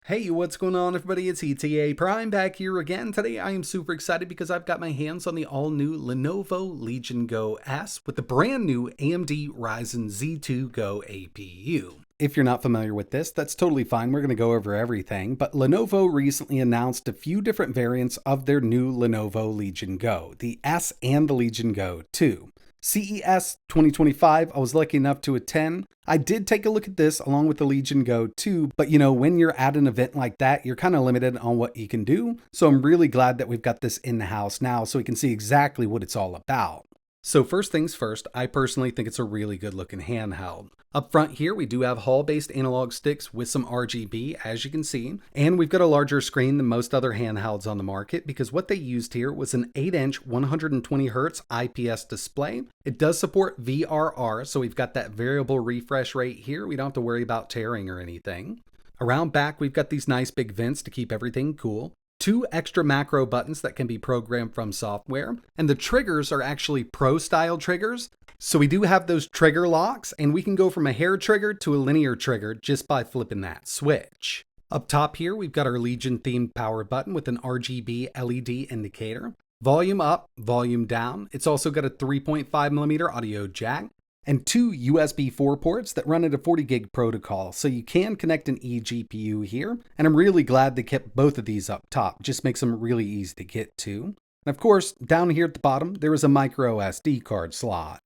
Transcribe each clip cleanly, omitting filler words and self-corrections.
Hey, what's going on everybody? It's ETA Prime back here again. Today I am super excited because I've got my hands on the all-new Lenovo Legion GO S with the brand new AMD Ryzen Z2 Go APU. If you're not familiar with this, that's totally fine. We're going to go over everything, but Lenovo recently announced a few different variants of their new Lenovo Legion Go, the S and the Legion Go 2. CES 2025, I was lucky enough to attend. I did take a look at this along with the Legion Go 2, but when you're at an event like that, you're kind of limited on what you can do. So I'm really glad that we've got this in the house now so we can see exactly what it's all about. So first things first, I personally think it's a really good looking handheld. Up front here, we do have Hall-based analog sticks with some RGB, as you can see, and we've got a larger screen than most other handhelds on the market because what they used here was an 8-inch 120Hz IPS display. It does support VRR, so we've got that variable refresh rate here. We don't have to worry about tearing or anything. Around back, we've got these nice big vents to keep everything cool. 2 extra macro buttons that can be programmed from software, and the triggers are actually Pro style triggers. So we do have those trigger locks, and we can go from a hair trigger to a linear trigger just by flipping that switch. Up top here, we've got our Legion themed power button with an RGB LED indicator. Volume up, volume down. It's also got a 3.5mm audio jack and 2 USB 4 ports that run at a 40 gig protocol, so you can connect an eGPU here, and I'm really glad they kept both of these up top. Just makes them really easy to get to. And of course, down here at the bottom, there is a micro SD card slot.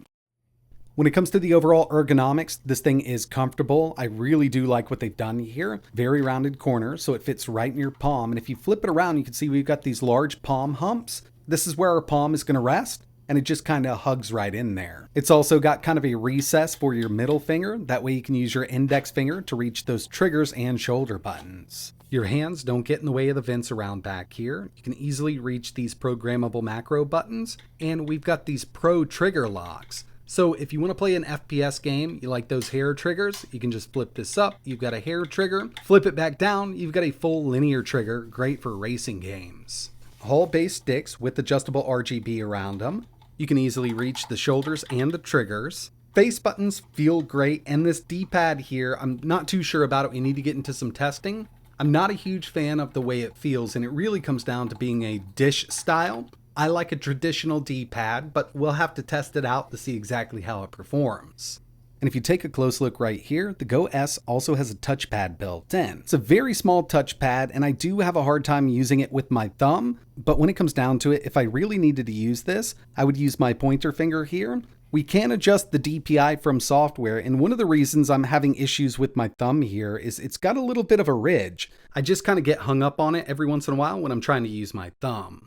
When it comes to the overall ergonomics, this thing is comfortable. I really do like what they've done here. Very rounded corners, so it fits right in your palm, and if you flip it around, you can see we've got these large palm humps. This is where our palm is going to rest, and it just kind of hugs right in there. It's also got kind of a recess for your middle finger. That way you can use your index finger to reach those triggers and shoulder buttons. Your hands don't get in the way of the vents around back here. You can easily reach these programmable macro buttons, and we've got these Pro trigger locks. So if you want to play an FPS game, you like those hair triggers, you can just flip this up. You've got a hair trigger, flip it back down, you've got a full linear trigger, great for racing games. Hall-based sticks with adjustable RGB around them. You can easily reach the shoulders and the triggers. Face buttons feel great, and this D-pad here, I'm not too sure about it. We need to get into some testing. I'm not a huge fan of the way it feels, and it really comes down to being a dish style. I like a traditional D-pad, but we'll have to test it out to see exactly how it performs. And if you take a close look right here, the Go S also has a touchpad built in. It's a very small touchpad, and I do have a hard time using it with my thumb, but when it comes down to it, if I really needed to use this, I would use my pointer finger here. We can adjust the DPI from software, and one of the reasons I'm having issues with my thumb here is it's got a little bit of a ridge. I just kind of get hung up on it every once in a while when I'm trying to use my thumb.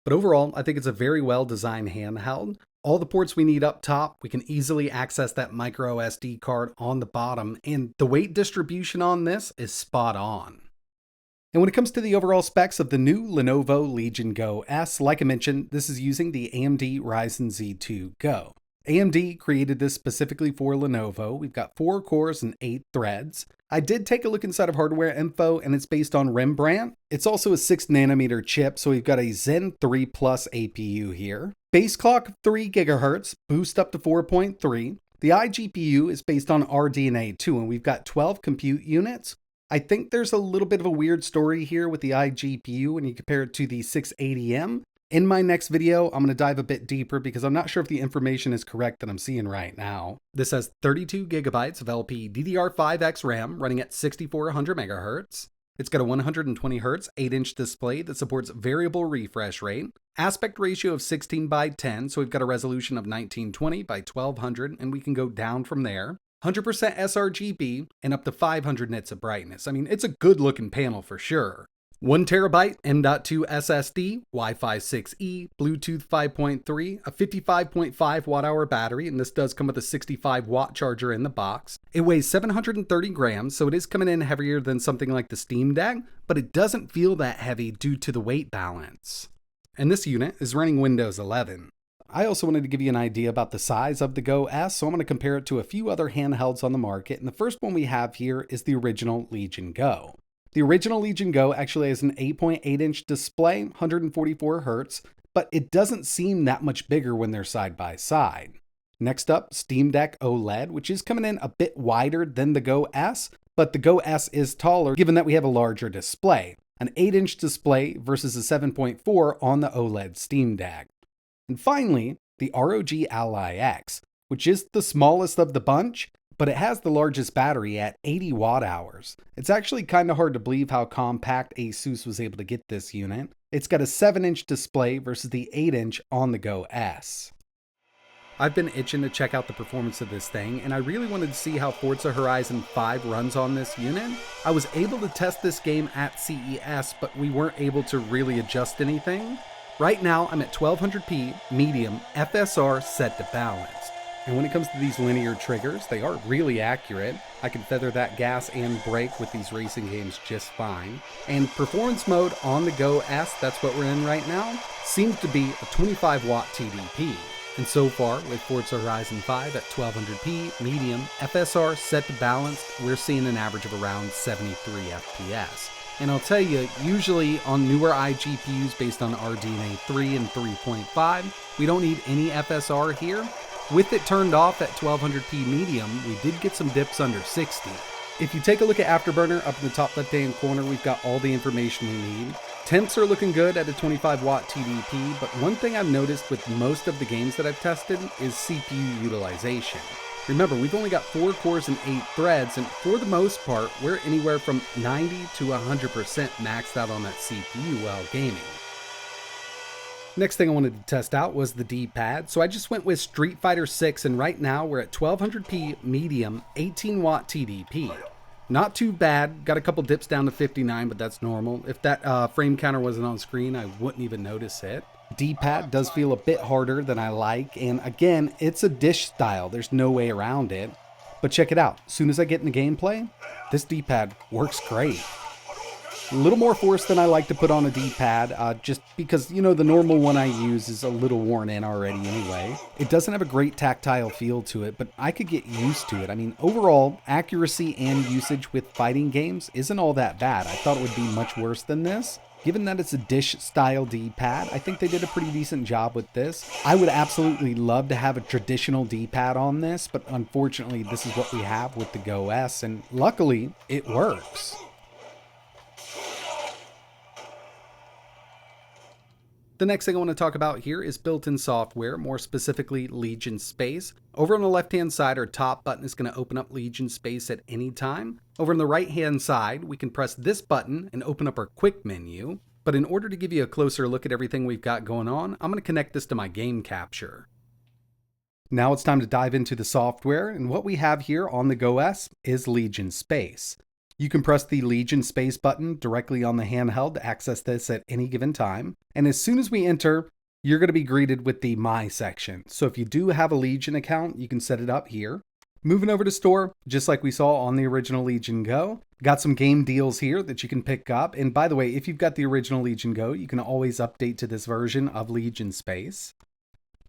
But overall, I think it's a very well-designed handheld. All the ports we need up top, we can easily access that micro SD card on the bottom, and the weight distribution on this is spot on. And when it comes to the overall specs of the new Lenovo Legion GO S, like I mentioned, this is using the AMD Ryzen Z2 Go. AMD created this specifically for Lenovo. We've got 4 cores and 8 threads. I did take a look inside of hardware info, and it's based on Rembrandt. It's also a 6nm chip, so we've got a Zen 3 Plus APU here. Base clock of 3 GHz, boost up to 4.3. The iGPU is based on RDNA 2, and we've got 12 compute units. I think there's a little bit of a weird story here with the iGPU when you compare it to the 680M. In my next video, I'm going to dive a bit deeper because I'm not sure if the information is correct that I'm seeing right now. This has 32 gigabytes of LPDDR5X RAM running at 6400 MHz. It's got a 120Hz 8-inch display that supports variable refresh rate, aspect ratio of 16:10, so we've got a resolution of 1920 by 1200, and we can go down from there. 100% sRGB and up to 500 nits of brightness. I mean, it's a good looking panel for sure. 1TB M.2 SSD, Wi-Fi 6E, Bluetooth 5.3, a 55.5 watt-hour battery, and this does come with a 65 watt charger in the box. It weighs 730 grams, so it is coming in heavier than something like the Steam Deck, but it doesn't feel that heavy due to the weight balance. And this unit is running Windows 11. I also wanted to give you an idea about the size of the Go S, so I'm going to compare it to a few other handhelds on the market, and the first one we have here is the original Legion Go. The original Legion Go actually has an 8.8-inch display, 144 Hz, but it doesn't seem that much bigger when they're side by side. Next up, Steam Deck OLED, which is coming in a bit wider than the Go S, but the Go S is taller given that we have a larger display, an 8-inch display versus a 7.4 on the OLED Steam Deck. And finally, the ROG Ally X, which is the smallest of the bunch, but it has the largest battery at 80 watt hours. It's actually kind of hard to believe how compact ASUS was able to get this unit. It's got a 7-inch display versus the 8-inch on the Go S. I've been itching to check out the performance of this thing, and I really wanted to see how Forza Horizon 5 runs on this unit. I was able to test this game at CES, but we weren't able to really adjust anything. Right now, I'm at 1200p, medium, FSR set to balanced. And when it comes to these linear triggers, they are really accurate. I can feather that gas and brake with these racing games just fine. And performance mode on the Go S, that's what we're in right now, seems to be a 25 watt TDP. And so far, with Forza Horizon 5 at 1200p, medium, FSR set to balanced, we're seeing an average of around 73 FPS. And I'll tell you, usually on newer iGPUs based on RDNA 3 and 3.5, we don't need any FSR here. With it turned off at 1200p medium, we did get some dips under 60. If you take a look at Afterburner up in the top left-hand corner, we've got all the information we need. Temps are looking good at a 25 watt TDP, but one thing I've noticed with most of the games that I've tested is CPU utilization. Remember, we've only got 4 cores and 8 threads, and for the most part, we're anywhere from 90 to 100% maxed out on that CPU while gaming. Next thing I wanted to test out was the D-pad, so I just went with Street Fighter 6, and right now we're at 1200p medium, 18 watt TDP. Not too bad, got a couple dips down to 59, but that's normal. If that frame counter wasn't on screen, I wouldn't even notice it. D-pad does feel a bit harder than I like, and again, it's a dish style, there's no way around it. But check it out, as soon as I get into gameplay, this D-pad works great. A little more force than I like to put on a D-pad, just because, you know, the normal one I use is a little worn in already anyway. It doesn't have a great tactile feel to it, but I could get used to it. I mean, overall, accuracy and usage with fighting games isn't all that bad. I thought it would be much worse than this. Given that it's a dish-style D-pad, I think they did a pretty decent job with this. I would absolutely love to have a traditional D-pad on this, but unfortunately, this is what we have with the Go S, and luckily, it works. The next thing I want to talk about here is built-in software, more specifically Legion Space. Over on the left-hand side, our top button is going to open up Legion Space at any time. Over on the right-hand side, we can press this button and open up our quick menu. But in order to give you a closer look at everything we've got going on, I'm going to connect this to my game capture. Now it's time to dive into the software, and what we have here on the Go S is Legion Space. You can press the Legion Space button directly on the handheld to access this at any given time. And as soon as we enter, you're going to be greeted with the My section. So if you do have a Legion account, you can set it up here. Moving over to store, just like we saw on the original Legion Go. Got some game deals here that you can pick up. And by the way, if you've got the original Legion Go, you can always update to this version of Legion Space.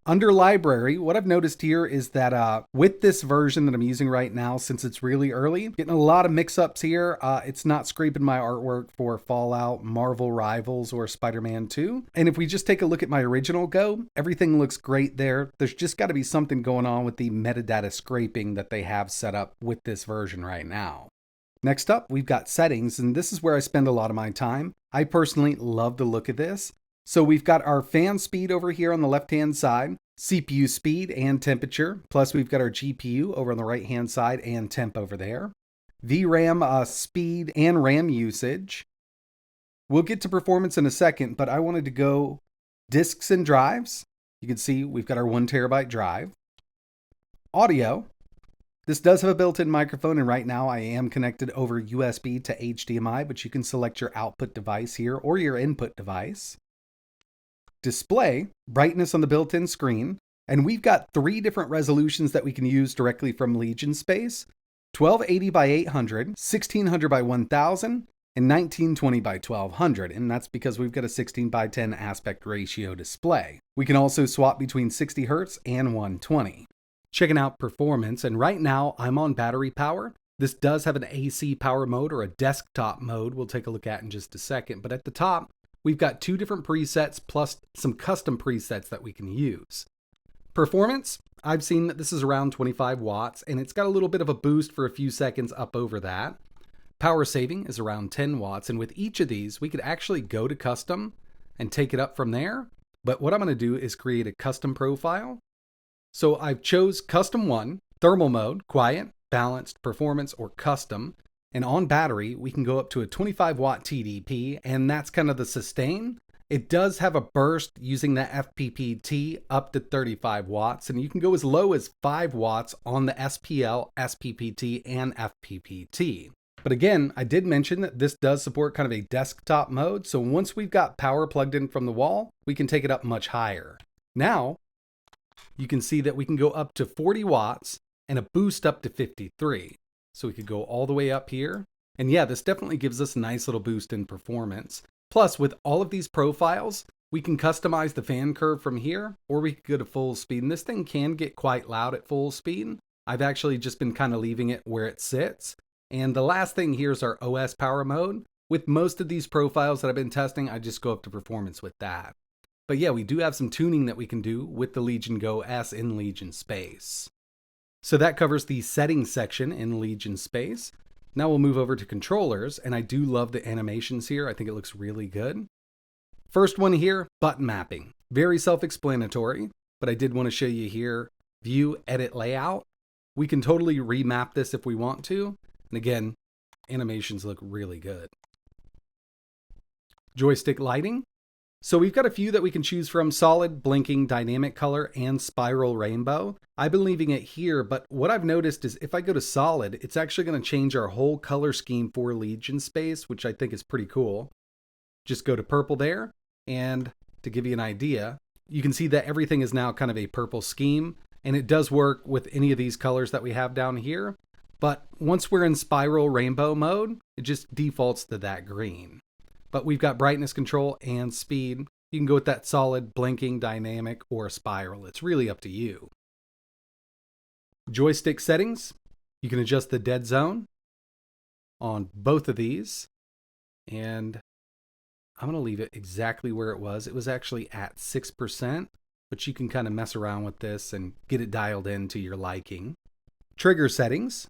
Under library, what I've noticed here is that with this version that I'm using right now, since it's really early, getting a lot of mix-ups here. It's not scraping my artwork for Fallout, Marvel Rivals, or Spiderman 2. And if we just take a look at my original Go, everything looks great there. There's just got to be something going on with the metadata scraping that they have set up with this version right now. Next up, we've got settings, and this is where I spend a lot of my time. I personally love the look of this. So we've got our fan speed over here on the left-hand side, CPU speed and temperature, plus we've got our GPU over on the right-hand side and temp over there. VRAM speed and RAM usage. We'll get to performance in a second, but I wanted to go disks and drives. You can see we've got our 1 terabyte drive. Audio. This does have a built-in microphone, and right now I am connected over USB to HDMI, but you can select your output device here or your input device. Display, brightness on the built-in screen, and we've got 3 different resolutions that we can use directly from Legion Space: 1280 by 800, 1600 by 1000, and 1920 by 1200, and that's because we've got a 16 by 10 aspect ratio display. We can also swap between 60 Hz and 120. Checking out performance, and right now I'm on battery power. This does have an AC power mode or a desktop mode we'll take a look at in just a second, but at the top, we've got 2 different presets plus some custom presets that we can use. Performance, I've seen that this is around 25 watts, and it's got a little bit of a boost for a few seconds up over that. Power saving is around 10 watts, and with each of these, we could actually go to custom and take it up from there. But what I'm going to do is create a custom profile. So I've chose custom 1, thermal mode, quiet, balanced, performance, or custom. And on battery, we can go up to a 25 watt TDP, and that's kind of the sustain. It does have a burst using that FPPT up to 35 watts, and you can go as low as 5 watts on the SPL, SPPT, and FPPT. But again, I did mention that this does support kind of a desktop mode, so once we've got power plugged in from the wall, we can take it up much higher. Now, you can see that we can go up to 40 watts and a boost up to 53. So we could go all the way up here. And yeah, this definitely gives us a nice little boost in performance. Plus, with all of these profiles, we can customize the fan curve from here, or we could go to full speed. And this thing can get quite loud at full speed. I've actually just been kind of leaving it where it sits. And the last thing here is our OS power mode. With most of these profiles that I've been testing, I just go up to performance with that. But yeah, we do have some tuning that we can do with the Legion GO S in Legion Space. So that covers the settings section in Legion Space. Now we'll move over to controllers, and I do love the animations here. I think it looks really good. First one here, button mapping. Very self-explanatory, but I did want to show you here, view, edit layout. We can totally remap this if we want to. And again, animations look really good. Joystick lighting. So we've got a few that we can choose from: solid, blinking, dynamic color, and spiral rainbow. I've been leaving it here, but what I've noticed is if I go to solid, it's actually going to change our whole color scheme for Legion Space, which I think is pretty cool. Just go to purple there, and to give you an idea, you can see that everything is now kind of a purple scheme, and it does work with any of these colors that we have down here. But once we're in spiral rainbow mode, it just defaults to that green. But we've got brightness control and speed. You can go with that solid, blinking, dynamic, or spiral. It's really up to you. Joystick settings. You can adjust the dead zone on both of these. And I'm going to leave it exactly where it was. It was actually at 6%, but you can kind of mess around with this and get it dialed in to your liking. Trigger settings.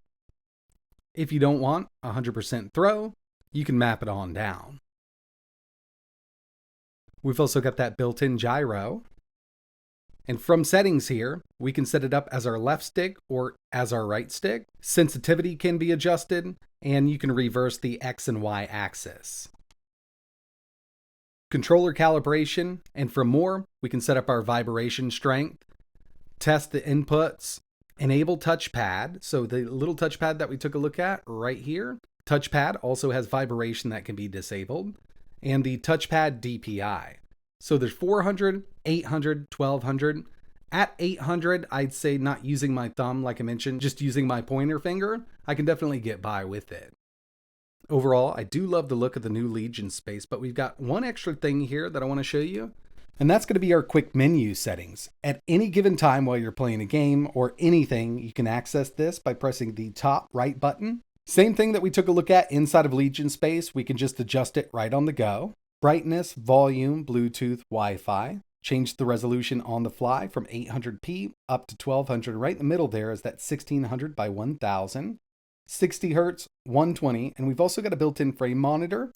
If you don't want 100% throw, you can map it on down. We've also got that built-in gyro. And from settings here, we can set it up as our left stick or as our right stick. Sensitivity can be adjusted, and you can reverse the X and Y axis. Controller calibration, and from more, we can set up our vibration strength, test the inputs, enable touchpad. So the little touchpad that we took a look at right here, touchpad also has vibration that can be disabled. And the touchpad DPI. So there's 400, 800, 1200. At 800, I'd say not using my thumb, like I mentioned, just using my pointer finger, I can definitely get by with it. Overall, I do love the look of the new Legion Space, but we've got one extra thing here that I want to show you, and that's going to be our quick menu settings. At any given time while you're playing a game or anything, you can access this by pressing the top right button. Same thing that we took a look at inside of Legion Space, we can just adjust it right on the go. Brightness, volume, Bluetooth, Wi-Fi. Change the resolution on the fly from 800p up to 1200. Right in the middle there is that 1600 by 1000. 60 Hertz, 120, and we've also got a built-in frame monitor.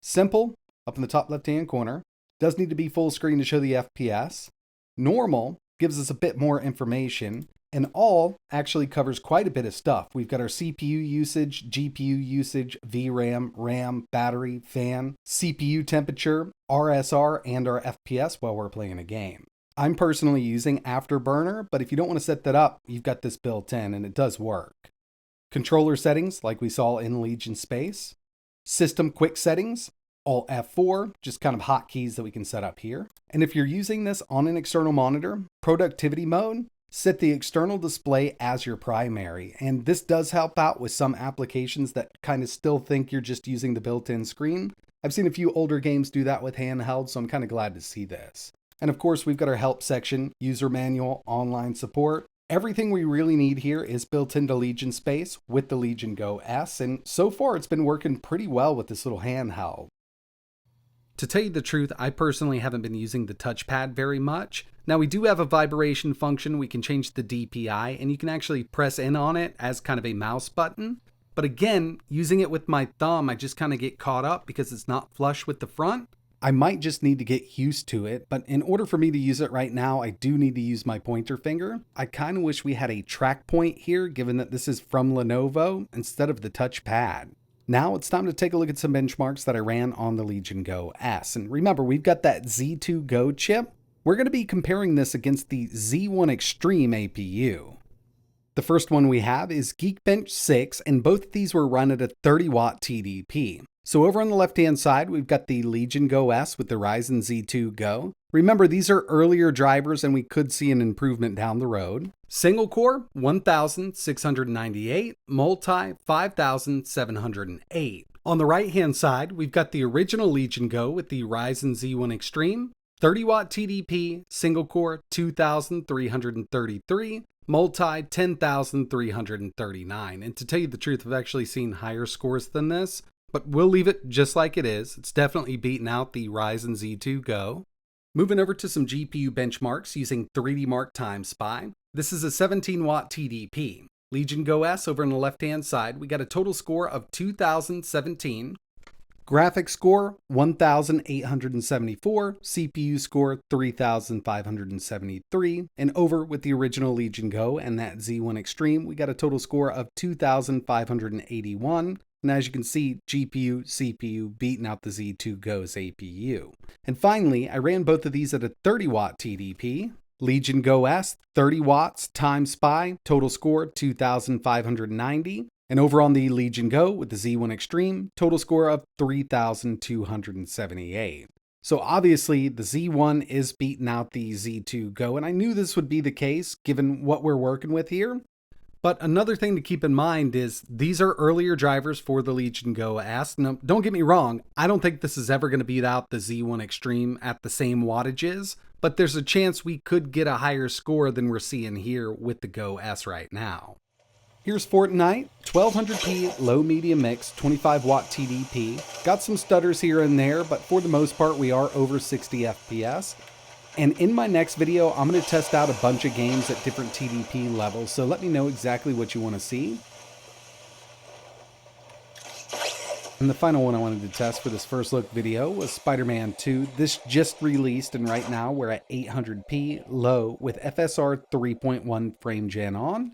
Simple, up in the top left-hand corner. Does need to be full screen to show the FPS. Normal gives us a bit more information. And all actually covers quite a bit of stuff. We've got our CPU usage, GPU usage, VRAM, RAM, battery, fan, CPU temperature, RSR, and our FPS while we're playing a game. I'm personally using Afterburner, but if you don't want to set that up, you've got this built in and it does work. Controller settings, like we saw in Legion Space. System quick settings, Alt F4, just kind of hotkeys that we can set up here. And if you're using this on an external monitor, productivity mode, set the external display as your primary, and this does help out with some applications that kind of still think you're just using the built-in screen. I've seen a few older games do that with handheld, so I'm kind of glad to see this. And of course, we've got our help section, user manual, online support. Everything we really need here is built into Legion Space with the Legion GO S, and so far it's been working pretty well with this little handheld. To tell you the truth, I personally haven't been using the touchpad very much. Now we do have a vibration function. We can change the DPI and you can actually press in on it as kind of a mouse button. But again, using it with my thumb, I just kind of get caught up because it's not flush with the front. I might just need to get used to it, but in order for me to use it right now, I do need to use my pointer finger. I kind of wish we had a track point here, given that this is from Lenovo, instead of the touchpad. Now it's time to take a look at some benchmarks that I ran on the Legion GO S. And remember, we've got that Z2 Go chip. We're going to be comparing this against the Z1 Extreme APU. The first one we have is Geekbench 6, and both of these were run at a 30 watt TDP. So over on the left-hand side, we've got the Legion GO S with the Ryzen Z2 Go. Remember, these are earlier drivers and we could see an improvement down the road. Single core, 1,698, multi, 5,708. On the right-hand side, we've got the original Legion Go with the Ryzen Z1 Extreme, 30 watt TDP, single core, 2,333, multi, 10,339. And to tell you the truth, I've actually seen higher scores than this, but we'll leave it just like it is. It's definitely beaten out the Ryzen Z2 Go. Moving over to some GPU benchmarks using 3D Mark Time Spy. This is a 17 watt TDP. Legion GO S over on the left-hand side, we got a total score of 2,017. Graphics score, 1,874. CPU score, 3,573. And over with the original Legion Go and that Z1 Extreme, we got a total score of 2,581. And as you can see, GPU, CPU beating out the Z2 Go's APU. And finally, I ran both of these at a 30 watt TDP. Legion GO S, 30 watts, Time Spy, total score 2,590. And over on the Legion Go with the Z1 Extreme, total score of 3,278. So obviously the Z1 is beating out the Z2 Go, and I knew this would be the case given what we're working with here. But another thing to keep in mind is these are earlier drivers for the Legion GO S. Now, don't get me wrong, I don't think this is ever going to beat out the Z1 Extreme at the same wattages, but there's a chance we could get a higher score than we're seeing here with the GO S right now. Here's Fortnite, 1200p low medium mix, 25 watt TDP. Got some stutters here and there, but for the most part we are over 60 FPS. And in my next video, I'm going to test out a bunch of games at different TDP levels, so let me know exactly what you want to see. And the final one I wanted to test for this first look video was Spiderman 2. This just released, and right now we're at 800p low with FSR 3.1 frame gen on.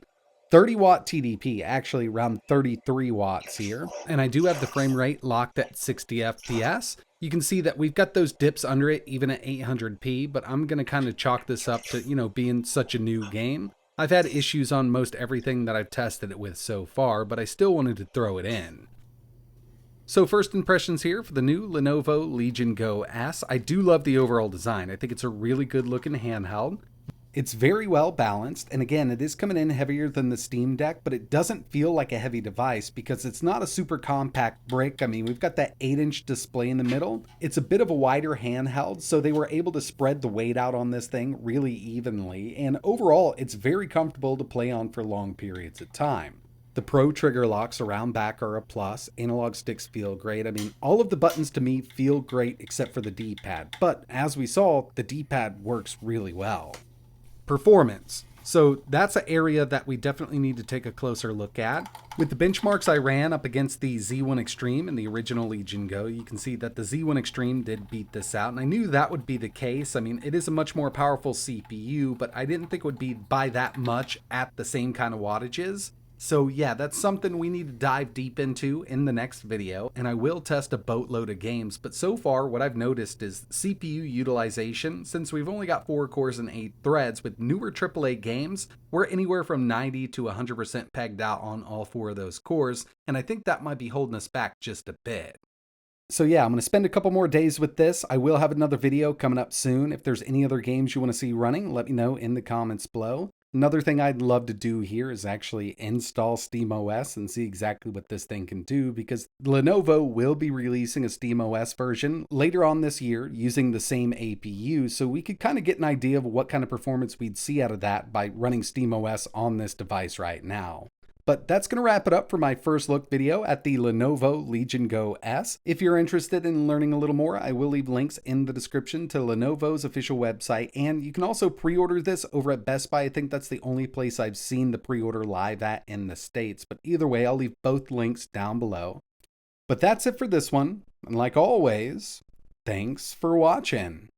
30 watt TDP, actually around 33 watts here. And I do have the frame rate locked at 60 FPS. You can see that we've got those dips under it even at 800p, but I'm going to kind of chalk this up to, being such a new game. I've had issues on most everything that I've tested it with so far, but I still wanted to throw it in. So first impressions here for the new Lenovo Legion GO S. I do love the overall design. I think it's a really good looking handheld. It's very well balanced, and again, it is coming in heavier than the Steam Deck, but it doesn't feel like a heavy device because it's not a super compact brick. I mean, we've got that 8-inch display in the middle. It's a bit of a wider handheld, so they were able to spread the weight out on this thing really evenly, and overall, it's very comfortable to play on for long periods of time. The Pro trigger locks around back are a plus. Analog sticks feel great. I mean, all of the buttons to me feel great except for the D-pad, but as we saw, the D-pad works really well. Performance. So that's an area that we definitely need to take a closer look at. With the benchmarks I ran up against the Z1 Extreme and the original Legion Go, you can see that the Z1 Extreme did beat this out, and I knew that would be the case. I mean, it is a much more powerful CPU, but I didn't think it would be by that much at the same kind of wattages. So yeah, that's something we need to dive deep into in the next video, and I will test a boatload of games, but so far what I've noticed is CPU utilization. Since we've only got 4 cores and 8 threads, with newer AAA games, we're anywhere from 90 to 100% pegged out on all 4 of those cores, and I think that might be holding us back just a bit. So yeah, I'm going to spend a couple more days with this. I will have another video coming up soon. If there's any other games you want to see running, let me know in the comments below. Another thing I'd love to do here is actually install SteamOS and see exactly what this thing can do, because Lenovo will be releasing a SteamOS version later on this year using the same APU, so we could kind of get an idea of what kind of performance we'd see out of that by running SteamOS on this device right now. But that's going to wrap it up for my first look video at the Lenovo Legion GO S. If you're interested in learning a little more, I will leave links in the description to Lenovo's official website, and you can also pre-order this over at Best Buy. I think that's the only place I've seen the pre-order live at in the States, but either way, I'll leave both links down below. But that's it for this one, and like always, thanks for watching.